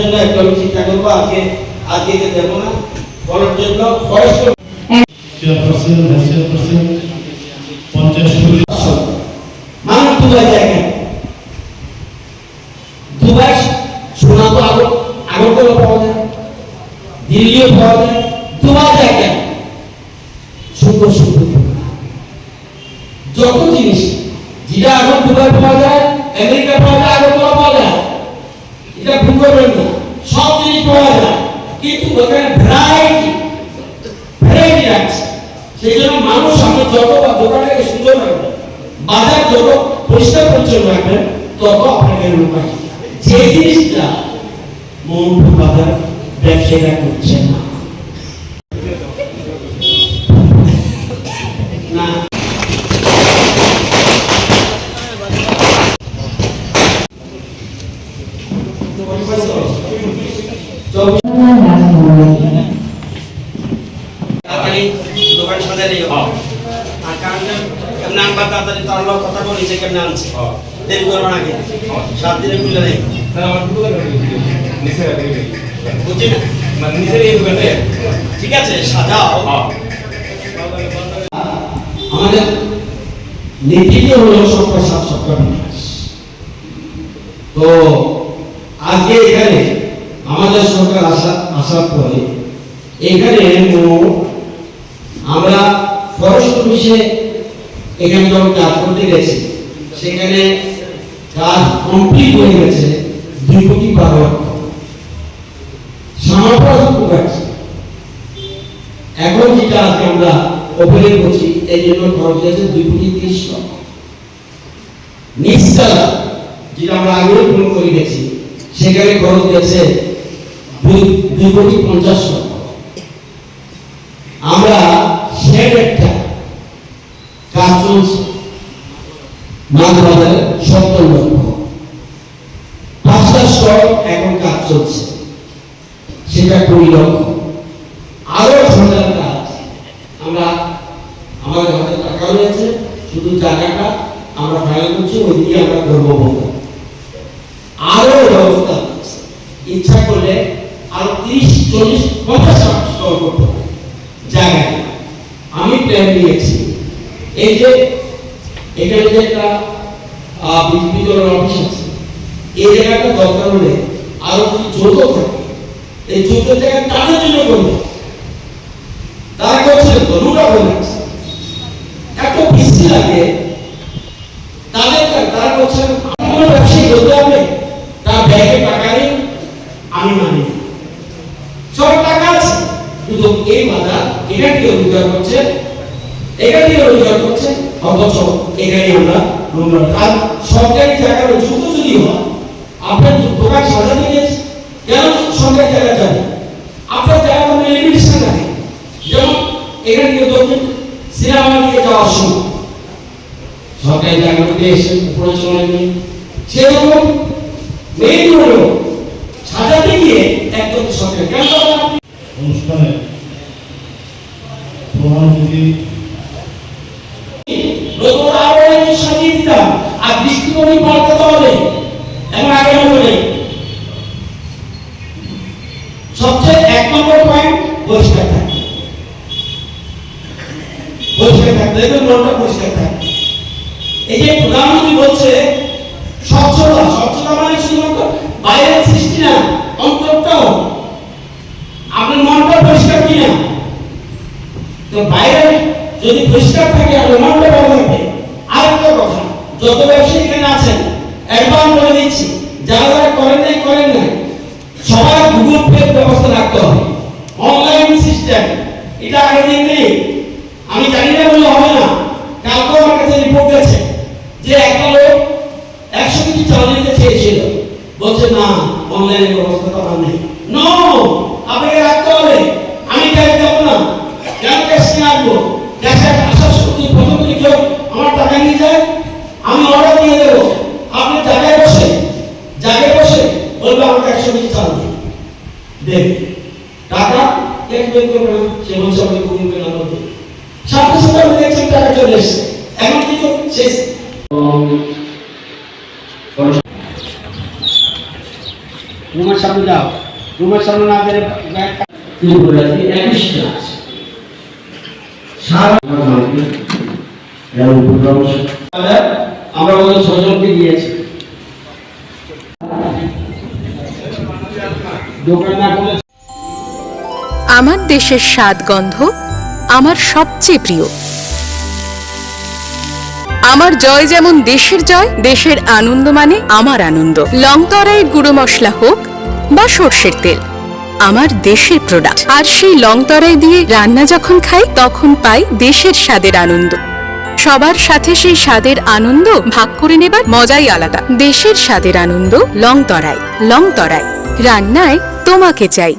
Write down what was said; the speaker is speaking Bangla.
জন্য একটু আমি চিন্তা করবো, আজকে দেবো না, করার জন্য ফরেস্ট চেয়ারপারসন, ভাইস চেয়ারপারসন, 50 মানুষ দুবাই জায়গা, দুবাই সোনা তো আগরতলা পাওয়া যায়, দিল্লিও পাওয়া যায়, দুবাই জায়গা সুন্দর সুন্দর যত জিনিস যেটা এখন দুবাই পাওয়া যায়, আমেরিকা পাওয়া যায়, আগরতলা পাওয়া যায়, এটা ভুল করবেন না, সব জিনিস পাওয়া যায়, কিন্তু ওখানে ভ্যারাইটি আছে। সেই জন্য মানুষ আমরা যত দোকানটাকে সুন্দর রাখবেন, বাজার যত পরিষ্কার পরিচ্ছন্ন রাখবেন, তত আপনাকে লোক আসবে। যে জিনিসটা মৌলভী বাজার ব্যবসায়ীরা করছে না, দোকান সাজালে আর কারণটা কেমন আনবার তাড়াতাড়ি তার লোক কথা বলেছে কেমন আনছে দেরি করবেন আগে 7 দিনে খুলে নেই বুঝছি না ঠিক আছে সাজাও। আমাদের নীতিতে হলো সরকার 7 সপ্তাহ বিকাশ। তো আজকে এখানে আমাদের সরকার আসার পরে এখানে আমরা ফরেস্ট অফিসে এখানে যখন কাজ করতে গেছি, সেখানে কাজ কমপ্লিট হয়ে গেছে 2,12,00,000 এখন যেটা আজকে আমরা অপারেট করছি এই জন্য খরচ হয়েছে 2,30,00,000। নিচতলা যেটা আমরা আগে পূরণ করে গেছি সেখানে খরচ হয়েছে 2,50,00,000। আমরা শেড একটা কাজ চলছে মাঝবাজারে 70 লক্ষ, 5টা স্টল এখন কাজ চলছে সেটা 20 লক্ষ, আরো 1,000 কাজ আমরা আমাদের হাতে টাকা রয়েছে, শুধু জায়গাটা আমরা ফাইনাল করছি, ওইদিকে আমরা করবো বলবো। আরো ব্যবস্থা ইচ্ছা করলে আরো 30, 40, 50 স্টল করতে হবে জায়গায়। আমি প্ল্যান দিয়েছি, এই যে এখানে যে একটা বিদ্যুতের অফিস আছে, এই জায়গাটা দরকার হলে আরো যদি যৌথ থাকে, এই যৌথ জায়গায় তাদের জন্য করবে, তারা করছে ধনুটা বলে এত বৃষ্টি লাগে তারা করছেন আমার ব্যবসায়ী হতে হবে, তার ব্যাগে টাকা নেই, আমি মানি সব টাকা আছে, কিন্তু এই বাজার এটা কি রোজগার করছে, অথচ এখানে আমরা আর সরকারি জায়গার যুক্ত যদি হয়, আপনার দোকান সাজাতে গেছে কেন সরকারি জায়গা যাবে, আপনার জায়গা মানে লিমিটেশন থাকে। যেমন এখান থেকে দক্ষিণ সিনেমা নিয়ে যাওয়ার সময় সরকারি জায়গাগুলোতে এসে উপরে চলে নেই, সেরকম মেইন হলো সাজাতে গিয়ে একদম সরকার কেন অনুষ্ঠানে প্রধানমন্ত্রী সাজিয়ে দিতাম আর দৃষ্টিভঙ্গি পাল্টাতে হবে। এবং আগে বলে সবচেয়ে 1 নম্বর পয়েন্ট পরিষ্কার থাকবে, দেখবেন মনটা পরিষ্কার থাকবে। এই যে প্রধানমন্ত্রী বলছে স্বচ্ছতা মানে শুধুমাত্র বাইরের সৃষ্টি না, অন্তরটাও আপনার মনটা পরিষ্কার কিনা। তো বাইরে যদি পরিষ্কার থাকে আপনার মনটা ভালো থাকবে। আরেকটা কথা, যত ব্যবসায়ী এখানে আছেন একবার বলে দিচ্ছি, যারা করেন নাই সবাই গুগল পে ব্যবস্থা রাখতে হবে, অনলাইন সিস্টেম। এটা আগে দিন নেই, আমি জানি না বললে হবে না। কালকে আমার কাছে রিপোর্ট গেছে যে একটা লোক 100 কেজি চাল নিতে চেয়েছিল, বলছে না অনলাইন ব্যবস্থা তো আমার নেই। নো, আপনাকে রাখতে হবে। আমি ক্যাশ দেবো না, কেন ক্যাশ নিয়ে আসবো? ক্যাশে আসার সময় প্রথম দিকে কেউ আমার টাকা নিয়ে যায়, আমি অর্ডার দিয়ে দেবো। আপনি জায়গায় বসে বলবে আমাকে 100 কেজি চাল দেন, টাকা ক্যাশ বের করবে না, সে বলছে আমাকে গুগল পে নাম্বার দিন, সাথে সাথে আমি দেখছি টাকা চলে এসছে। এখন কিন্তু শেষ রুমের সামনে যাও, রুমের সামনে না গেলে ত্রিপুরাতে 21টা আছে। সারা বাংলাদেশে এর উপগ্রহ আমরা ওদের 6 জনকে দিয়েছি। দোকান না করলে আমার দেশের স্বাদ গন্ধ আমার সবচেয়ে প্রিয়। আমার জয় যেমন দেশের জয়, দেশের আনন্দ মানে আমার আনন্দ। লংতরাইয়ের গুঁড়ো মশলা হোক বা সর্ষের তেল, আমার দেশের প্রোডাক্ট। আর সেই লংতরাই দিয়ে রান্না যখন খাই তখন পাই দেশের স্বাদের আনন্দ। সবার সাথে সেই স্বাদের আনন্দ ভাগ করে নেবার মজাই আলাদা। দেশের স্বাদের আনন্দ লংতরাই। লংতরাই, রান্নায় তোমাকে চাই।